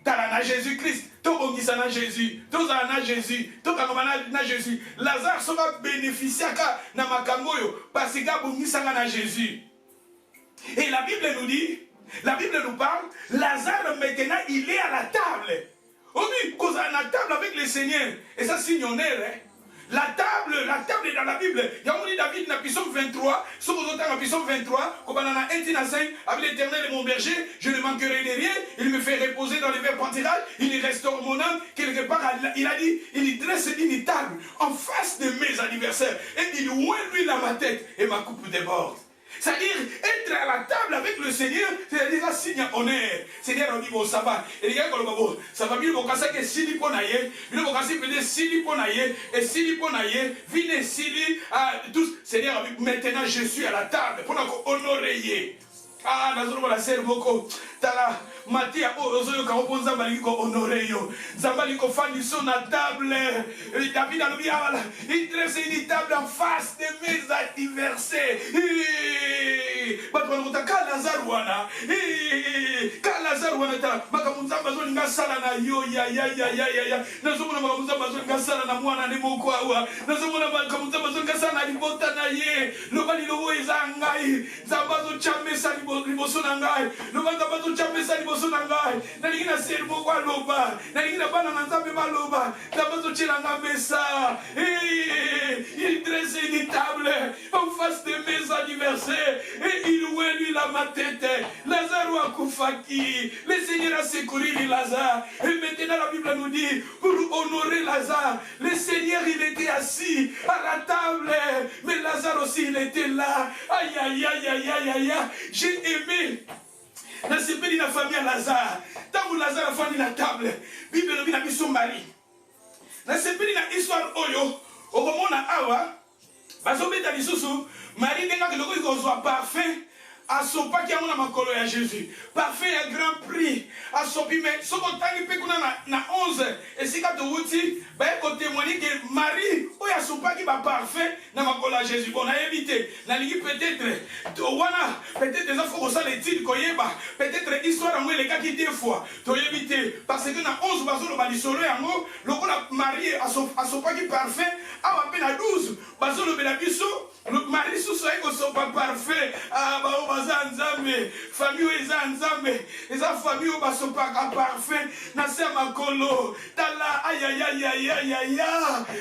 Speaker 1: Tala na Jésus-Christ, tobongisa na Jésus, tozala na Jésus, tokangama na Jésus. Lazare soka bénéficiaka na makambo yo parce que bongisaka na Jésus. Et la Bible nous dit, la Bible nous parle, Lazare maintenant il est à la table. On dit qu'on a la table avec le Seigneur. Et ça signe honneur, hein. La table est dans la Bible. Il y a un David dans Psaume 23, ce que vous entendez dans Psaume 23, comme on a un 5, avec l'Éternel est mon berger, je ne manquerai de rien, il me fait reposer dans les verts pâturages, il restaure mon âme, quelque part, il a dit, il dresse une table en face de mes adversaires, et il oint lui dans ma tête, et ma coupe déborde. C'est-à-dire, être à la table avec le Seigneur, c'est-à-dire un signe honneur. Seigneur, on dit, bon, ça va. Et les gars, ça va bien, on va casser que Sili Ponaye, il va casser peut-être Sili Ponaye, et Sili Ponaye, vine Sili, tous. Seigneur, maintenant, je suis à la table pour honorer. Ah, nous la serre beaucoup. Tala, Matia, Ozoyo, Kaopon Zambaliko, honoré yo. Zambaliko Fanny son à table. David a il dresse une table en face de mes adversaires. Batouanota, Kalazarouana. Kalazarouana, Makamunzamba Zoninga Salana, yo, ya. Nazomona Makamunzamba Zoninga Salana, Moana, Nemokoa. Nazomona Makamunzamba Zoninga Salana, Libotana, ye. Nobody know is Angai. Zambazo Chamesa, Libosonangai. Nobody bato chamesa liboso na ngai na lingina serbo kwa loba na lingina bana na nzambe baloba na bato chelanga mesa il dresse une table en face de mes adversaires et il ouvre lui la ma tête. Lazare a koufaki, le Seigneur a secouru Lazare. Et maintenant la Bible nous dit pour honorer Lazare, le Seigneur il était assis à la table, mais Lazare aussi il était là. Aïe, j'ai aimé. Dans ce pays, la famille à Lazare, tant que Lazare a fait la table, Bible nous dit que son mari. Dans ce pays, la histoire Oyo, au moment où Awa, Bazobé Talisusu, Marie n'est pas que le soit parfait. A son pas qui a mon makolo ya Jésus. Parfait à grand prix. A son mais ce qu'on t'a dit na 11 et si quand tu wuti, bah qu'on témoigne que Marie, ou ya son pas qui va parfait na makolo ya Jésus. Bon, on a évité. La ligue peut-être, wana peut-être des enfants au les titres koyeba. Peut-être histoire en moi les gars qui des fois. Tu évité parce que na 11 bazo le balisolo ya ngo, le qu'on a marié à son pas qui parfait, à peine à 12 bazo le belabiso, le mari sous ça que son pas parfait. Ah bah Nzambe, famille eza Nzambe, eza famille baso pas parfait, na sema kolo, tala aïe,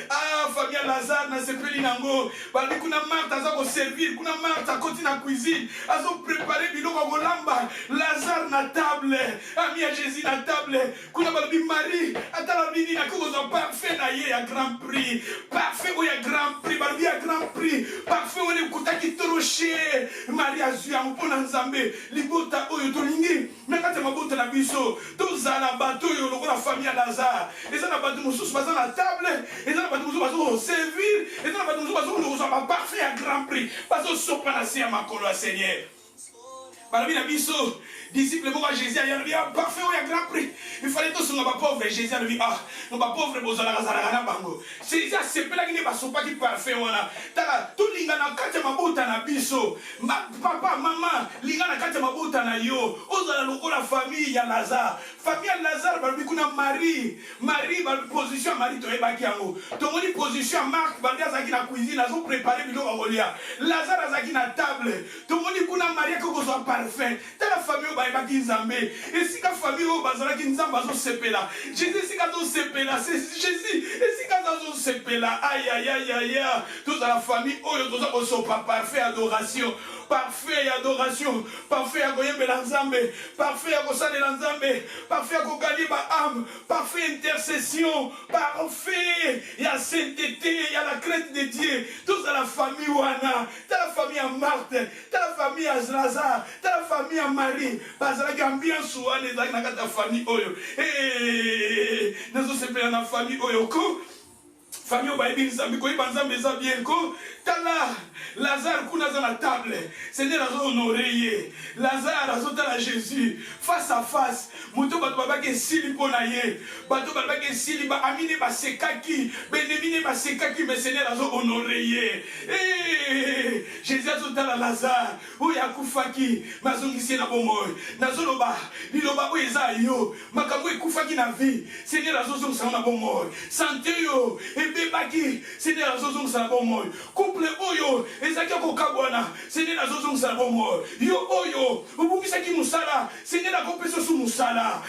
Speaker 1: ah famille Lazare na sepeli nango, bali kuna Marthe aza ko servir, kuna Marthe à côté na cuisine, azo préparer biloko kolamba, Lazare na table, ami à Jésus na table, kuna bali Marie, atala bini na ko zo parfait na ye à grand prix, parfait ou ya grand prix, bali à grand prix, parfait ou le kutaki troché, Marie azua mpona nzambe libota oyo tolingi mais quand mabota na biso tozala bato oyo lokola famille ya Lazare eza na bato mosusu baza na table eza na bato mosusu bazo servir eza na bato mosusu bazo kozwa parfait à grand prix bazo sopa na se ya makolo ya Seigneur balobi na biso disciple moi Jésus il y a parfait il y a grand prix il fallait tout sur ma pauvre Jésus il dit ah mon pauvre bozala kazala bango c'est ça c'est pas qui pas sopa qui parfait voilà tala tout linga na kati mabuta na biso papa maman linga na kati mabuta na yo ozala lokola famille ya Lazare ba kuna Marie ba position Marie to ebaki yango to moni position Marc ba azaki na cuisine azo préparer biloko kolia Lazare azaki na table to moni kuna Marie ko zo parfait tala famille ba ebaki nzambe esika famille o bazala ki nzambe azo sepela Jésus esika zo sepela c'est Jésus esika zo sepela aïe aïe aïe aïe toute la famille oyo to zo so parfait adoration parfait adoration parfait akoyembela nzambe parfait akosalela nzambe parfait akokali ba âme parfait intercession parfait ya sainteté ya la crainte de Dieu toute la famille wana ta la famille à Marthe ta la famille à Lazare ta la famille à Marie bazalaki ambiance wana ezalaki na kati ya famille oyo nazosepela na famille oyo ko famille obayebi nzambe koyeba nzambe eza bien ko tala Lazare kuna za la table Seigneur azo honoré ye Lazare azotala Jésus face à face moto bato babaki esili mpona ye bato babaki esili ba amine basekaki benemine basekaki mais Seigneur azo honoré ye Jésus azotala Lazare oyo akufaki mazongisi na bomoi nazoloba liloba oyo eza yo makambo ekufaki na vie Seigneur azozongisa na bomoi santé yo ebebaki Seigneur azozongisa na bomoi couple oyo ezaki kokabwana Seigneur azozongisa na bomoi yo oyo obungisaki musala Seigneur akopesa su musala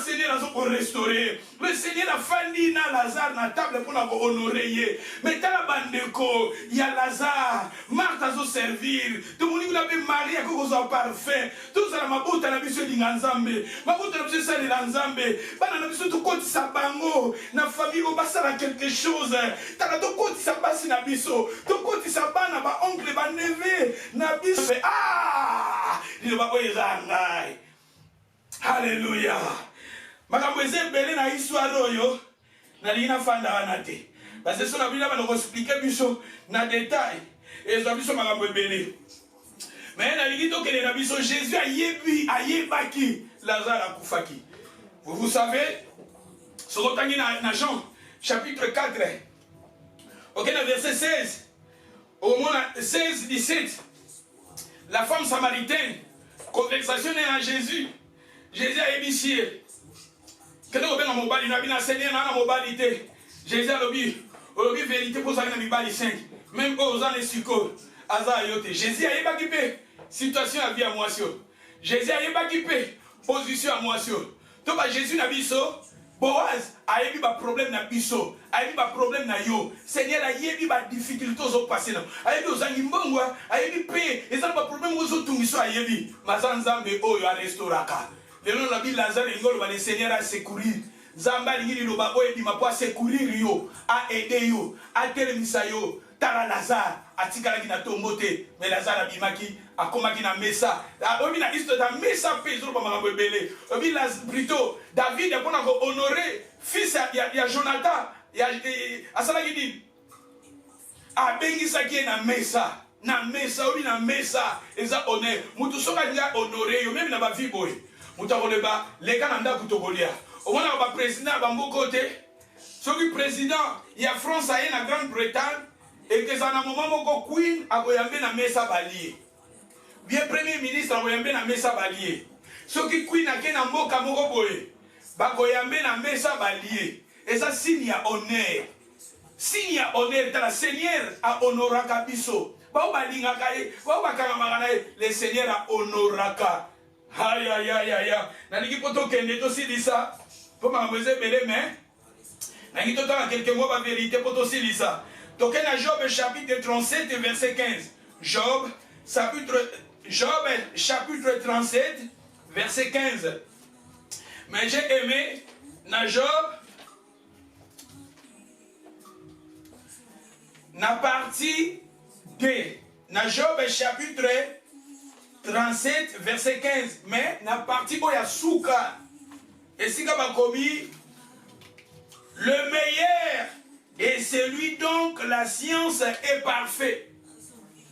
Speaker 1: Seigneur azoko restaurer le Seigneur afandi na Lazare na table pour na honorer ye mais tala bandeko ya Lazare Marthe azo servir tout le monde be Marie akokozwa parfait tout ça la mabuta na biso linga nzambe mabuta na biso salela nzambe bana na biso tokotisa bango na famille o basala quelque chose tala tokotisa basi na biso tokotisa bana ba oncle ba neve na biso lilo ba oyo ngai Alléluia. Makambo ezebele na histoire oyo na lina fanda wana te. Parce que sona bila bana ko expliquer biso na détail. Ezo biso makambo ebele. Mais na lingito kele na biso Jésus ayebaki Lazare akufaki. Vous savez, sokotangi na Jean chapitre 4. OK, na verset 16. Au moins 16 17. La femme samaritaine conversation à Jésus. Jésus a ébissié. Quand on a mobile, il a Seigneur na mobilité. Jésus a lobi vérité pour ça na mibali 5. Même aux années suko aza yote. Jésus a ébaquipé situation à vie à moisson. Jésus a ébaquipé position à moisson. Donc Jésus na biso Boaz a eu un problème na biso, a eu un problème na yo. Seigneur a eu des difficultés au passé. A eu des animaux, a eu des paix. Et ça pas problème aux autres qui sont a eu. Mazanzambe oyo a restauraka. Le nom de la Bible Lazare ngolo ba le Seigneur a secourir. Zamba lingili lo ba oyo bima kwa secourir yo, a aider yo, a telemisa yo. Tala Lazare atikala ki na tombote, mais Lazare abimaki akomaki na mesa. Obi na histoire da mesa pe zo ba makambo ebele. Obi plutôt David a pona ko honorer fils ya Jonathan ya asalaki di abengisaki na mesa. Na mesa obi na mesa eza honneur. Mutu soka dia honorer yo même na ba vie boy. Mutu akoleba leka na ndako tokolia. Omona ba président ba mbokote. Soki président ya France aye na Grande-Bretagne et que ça na moment moko queen akoyambe na mesa balié. Bien premier ministre akoyambe na mesa balié. Soki queen ake na mboka moko boye bakoyambe na mesa balié. Et ça signe ya honneur. Signe ya honneur ta Seigneur a honoraka biso. Ba balingaka ye, ba bakanga na le Seigneur a honoraka. Aïe aïe aïe aïe. Na niki poto kende to silisa. Po mangweze bele mais na niki to ta quelques mots ba vérité poto silisa. Donc, dans Job chapitre 37 verset 15. Job chapitre 37 verset 15. Mais j'ai aimé dans Job na partie 2. Dans Job chapitre 37 verset 15. Mais na partie où il y a souka. Et si comme commis le meilleur. Et c'est lui donc, la science est parfaite.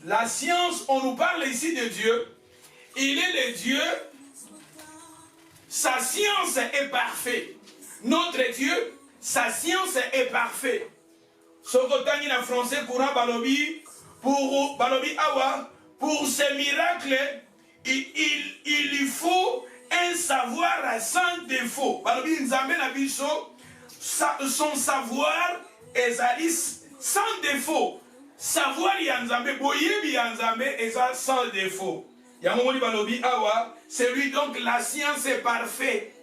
Speaker 1: La science, on nous parle ici de Dieu. Il est le Dieu sa science est parfaite. Notre Dieu, sa science est parfaite. Ce que tu en français courant balobi, pour balobi awa, pour ces miracles, il lui faut un savoir sans défaut. Balobi nzambe na biso, son savoir est sans défaut. Savoir yanzambe, boyebi yanzambe est sans défaut. Yamoni balobi awa, c'est lui donc la science est parfaite.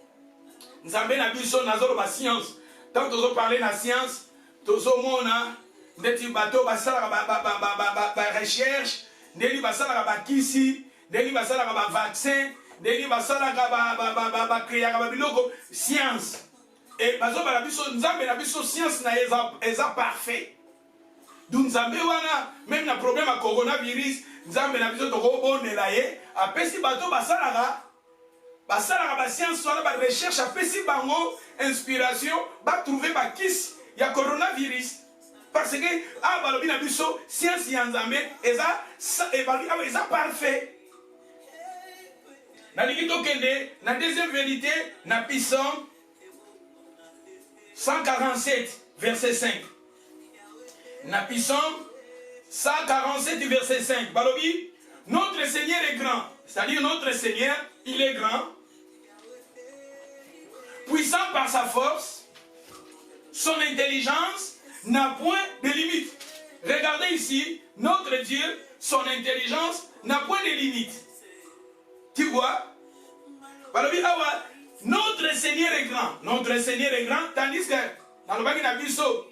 Speaker 1: Nzambe na biso nazolo ba science. Tant que parler la science, tozo mona ndeti bato basala ba recherche, ndeli basala ba kisi, ndeli basala ba vaccin, ndeli basala ba créer ba biloko science. Et bazo ba biso nzambe na biso science na eza parfait. Donc nzambe wana même na problème à coronavirus, nzambe na biso to ko bonela ye, apesi bato basala ba science wana ba recherche apesi bango inspiration ba trouver ba kisi ya coronavirus parce que balobi na biso science ya nzambe eza parfait. Na liki tokende na deuxième vérité na Psaume 147 verset 5. Na Psaume 147 verset 5 balobi notre Seigneur est grand, c'est-à-dire notre Seigneur il est grand, puissant par sa force, son intelligence n'a point de limite. Regardez ici, notre Dieu, son intelligence n'a point de limite. Tu vois? Notre Seigneur est grand. Notre Seigneur est grand, tandis que dans le bac d'Abisso,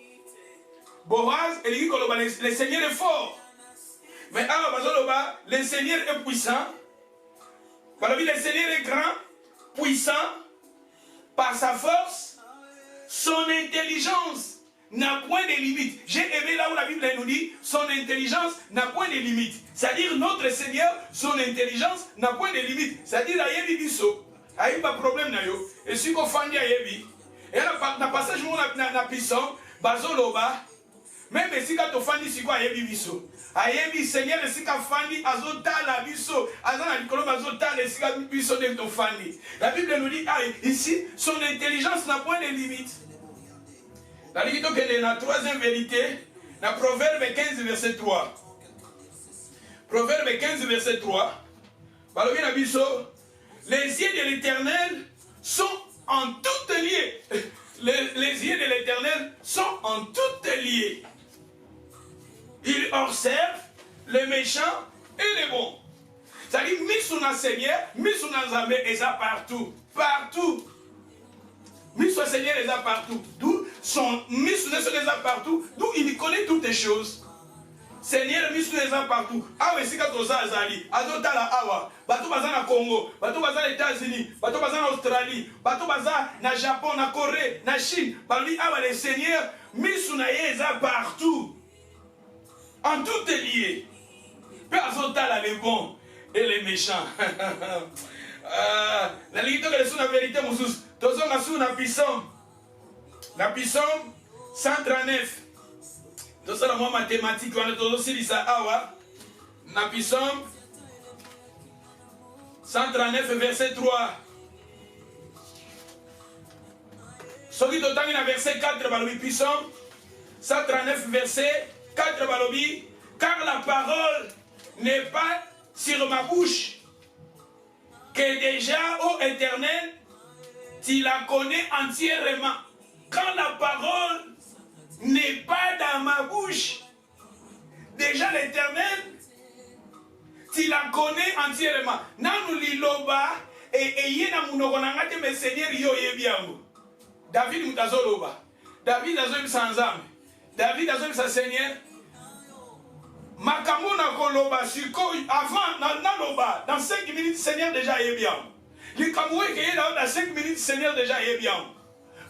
Speaker 1: Boaz, le Seigneur est fort. Mais alors, le Seigneur est puissant. Le Seigneur est grand, puissant, par sa force, son intelligence n'a point de limite. J'ai aimé là où la Bible nous dit, son intelligence n'a point de limite. C'est-à-dire notre Seigneur, son intelligence n'a point de limite. C'est-à-dire ayebi biso, ayebi pas problème na yo. Et si qu'on fandi ayebi, et là na passage où na puissant, bazoloba, même si quand on fandi si quoi ayebi biso. Ayebi Seigneur le sika fandi azota la biso azana likolo bazota le sika biso de to fandi. La Bible nous dit ici son intelligence n'a point de limite. La limite que la troisième vérité dans Proverbe 15 verset 3. Proverbe 15 verset 3. Balobi na biso les yeux de l'Éternel sont en toutes liées. Les yeux de l'Éternel sont en toutes liées. Il observe les méchants et les bons. C'est-à-dire, mis sur notre Seigneur, mis sur nos amis, et ça partout. Partout. Mis sur le Seigneur, et ça partout. D'où son mis sur le Seigneur, et ça partout. D'où il connaît toutes les choses. Seigneur, mis sur les gens partout. Ah oui, c'est quand on s'est azali. Azota la awa. Bateau baza na Congo. Bateau baza aux États-Unis. Bateau baza en Australie. Bateau baza na Japon, na Corée, na Chine. Balui awa les seigneurs, mis sur les gens partout. En tout est lié. Personne n'a les bons et les méchants. La limite que les la vérité, Moussous. Tous on a sous la puissance. La puissance 139. Tout ça, la mathématique, on a aussi dit ça. La puissance 139, verset 3. Ce qui est dans verset 4, balobi puissance 139, verset 4 balobi, car la parole n'est pas sur ma bouche, que déjà, ô Éternel, tu la connais entièrement. Quand la parole n'est pas dans ma bouche, déjà l'Éternel, tu la connais entièrement. Nanu liloba et yena munogonangate me Seigneur yo yebiango. David mutazoloba. David azobi sanzam. David azobi sa Seigneur. Makamona koloba siko avant naloba dans 5 minutes Seigneur déjà yebiango. Likamwe ke yena dans 5 minutes Seigneur déjà yebiango.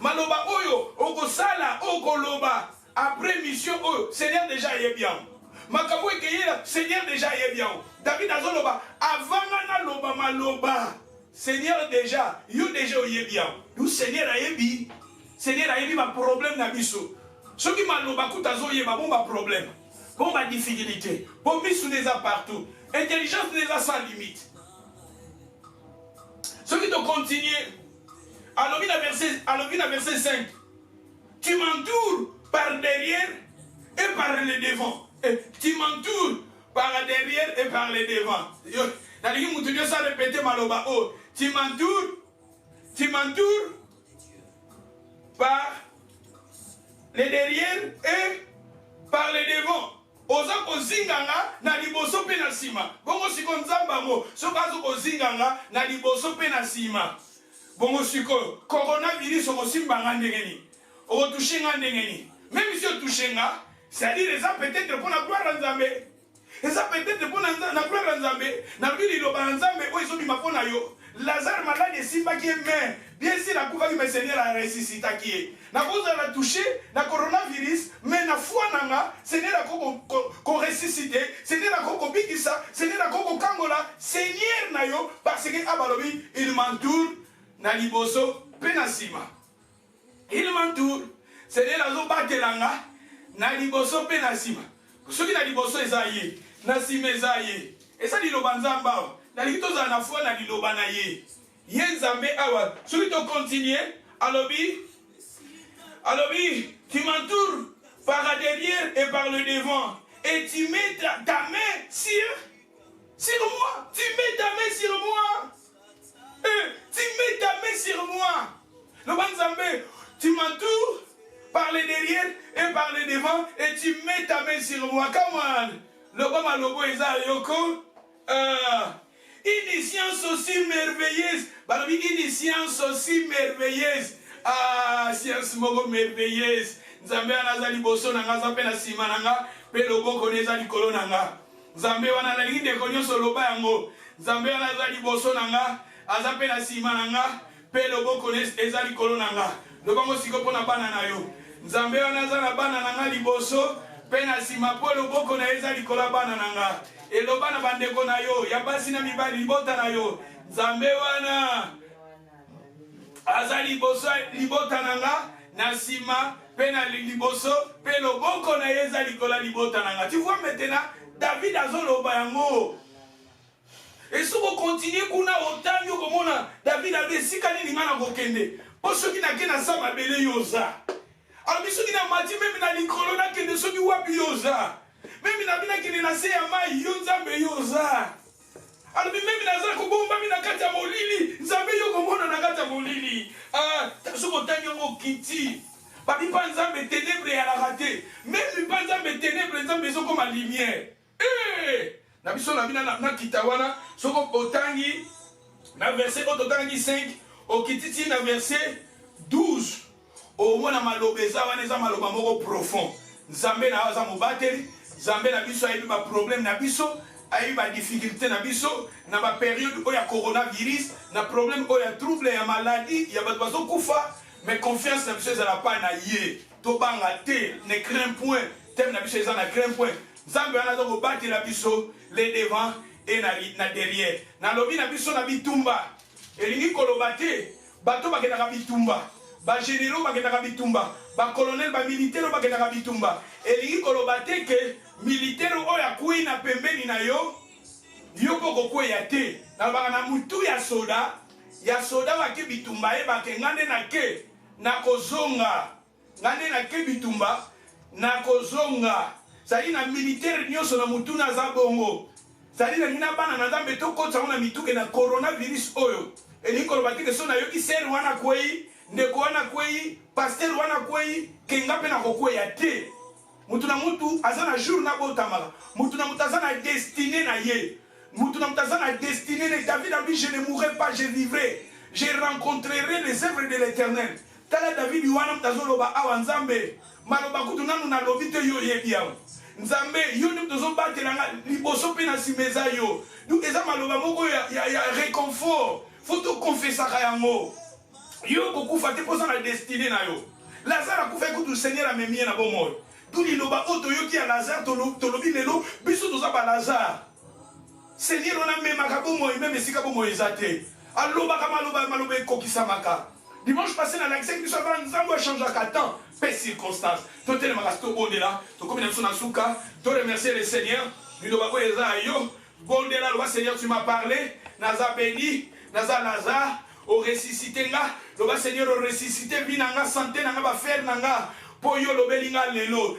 Speaker 1: Maloba oyo okosala okoloba après mission oyo Seigneur déjà yebiango. Makamwe ke yena Seigneur déjà yebiango. David azoloba avant na loba maloba Seigneur déjà you déjà yebiango. Du Seigneur ayebi. Seigneur ayebi ma problème na biso. Ce qui maloba kutazo yeba bon ba problème. Bon ma difficulté. Bon biso déjà partout. Intelligence déjà sans limite. Ceux qui te continuent, alors verset 5. Tu m'entoures par derrière et par le devant. Tu m'entoures par derrière et par le devant. Tu m'entoures par le derrière et par le devant. Oza kozinganga na liboso pe na sima. Bongo siko nzamba mo, soka kozinganga na liboso pe na sima. Bongo siko coronavirus okosimba ndengeni. Okotushinga ndengeni. Même si on touche, c'est-à-dire ça peut-être pour la gloire en Zambé. Et ça peut-être pour la gloire en Zambé. Dans le ville de Zambé, où ils ont mis ma phone à yo. Lazare malade et Simba qui est mort. Bien sûr, la couva qui me seigneur a ressuscité qui est. Na cause de la toucher, la coronavirus, mais na foi nanga, seigneur la qu'on ressuscité, seigneur la qu'on bikisa, seigneur la qu'on kangola, seigneur na yo, parce que Abalobi, il m'entoure, na liboso, penasima. Il m'entoure. Seigneur la zo batelanga, na liboso penasima. Ceux qui na liboso ezaye, na sima ezaye. Et ça dit le banzamba. Na litoza na foi na liloba na ye. Yenzambe awa. Ceux qui te continuent, alobi, tu m'entoures par derrière et par le devant. Et tu mets ta main sur moi. Tu mets ta main sur moi. Tu mets ta main sur moi. Le banzambe, tu m'entoures par le derrière et par le devant. Et tu mets ta main sur moi. Comment? Le bon lobo eza yoko. Une science aussi merveilleuse. Une science aussi merveilleuse. Ah, science mogo merveilleuse. Nzambe anaza liboso nanga zape na sima nanga. Pe lobo koneza likolo nanga. Nzambe wana na linde konyo soloba yango. Nzambe anaza liboso nanga. Azape na sima nanga. Pe lobo koneza likolo nanga. Lobango siko pona bana na yo. Nzambe anaza na bana nanga liboso. Pe na sima po lobo koneza likolo bana nanga. Eloba na bandeko na yo, ya basi na mibali libota na yo. Nzambe wana aza liboso libota nanga na sima pe na liboso pe loboko na yeza likola libota nanga. Tu vois maintenant David azoloba yango. Et si vous continuez kuna otanyo komona David a desika nini ngana kokende. Po soki na kena sama bele yoza. Alors biso ki na mati même na likolo na kende soki wapi yoza. Même na bina qui na se ya mai yo nzambe yoza. Alors même na za ko bomba mina kata molili nzambe yo ko mona na kata molili. Ah soko tanyo ngo kiti. Papi pa nzambe ténèbres ya la raté. Même pa nzambe ténèbres nzambe zo comme la lumière. Na biso na bina na kitawana soko otangi na verset otangi 5 au kititi na verset 12. Au mona malobeza wana za maloba moko profond. Nzambe na za mobateli. Zambé na biso ayebi ba problème na biso, ayebi ba difficulté na biso, na ba période où il y a coronavirus, na problème où il y a trouble, il y a maladie, il y a ba bazo kufa, mais confiance na biso ezala pa na ye. To banga te, ne crains point, tem na biso ezala na crains point. Zambé ana zo bati na biso les devant et na derrière. Na lobi na biso na bitumba. Elingi koloba te, bato bakena bitumba. Ba généraux bakena bitumba. Ba colonel ba militaire bakena bitumba. Elingi koloba te ke militaire oya kui na pembeni na yo yoko kokwe ya te na baka na mutu ya soda bake bitumba e bake ngande na ke na kozonga ngande na ke bitumba na kozonga sali na militaire nyoso na mutu na zabongo sali na nina bana na zambe to kotsa na mituke na coronavirus oyo elingi koloba te ke so na yoki ser wana kwei ndeko wana kwei pasteur wana kwei kenga pe na kokwe ya te. Mutuna mutu azana jour na botamala. Mutuna mutu azana destiné na ye. Mutuna mutu azana destiné na David a dit je ne mourrai pas, je vivrai. Je rencontrerai les œuvres de l'Éternel. Tala David wana mtazoloba awa nzambe. Maloba kutu nanu na lobite yo yebia. Nzambe yo ni mtozo batelanga liboso pe na simeza yo. Donc eza maloba moko ya réconfort. Faut to confesser yango. Yo kokufa te posa na destiné na yo. Lazare akufa kutu Seigneur amemie na bomoyo. Tout le loba oto yoki a Lazare tolobi lelo biso toza ba Lazare. Seigneur on a même makabomo et même esika bomo ezate. Aloba kama maloba kokisa maka. Dimanche passé dans l'accès qui soit dans nzambo a changé à temps, peu circonstances. Tout le makasto bondela, to comme na suka, to remercier le Seigneur. Ni loba ko eza yo, bondela lo Seigneur tu m'as parlé, naza béni, naza Lazare, au ressuscité nga, Seigneur, au ressuscité, vie nanga, santé nanga, ba faire nanga, po yo lobelinga lelo,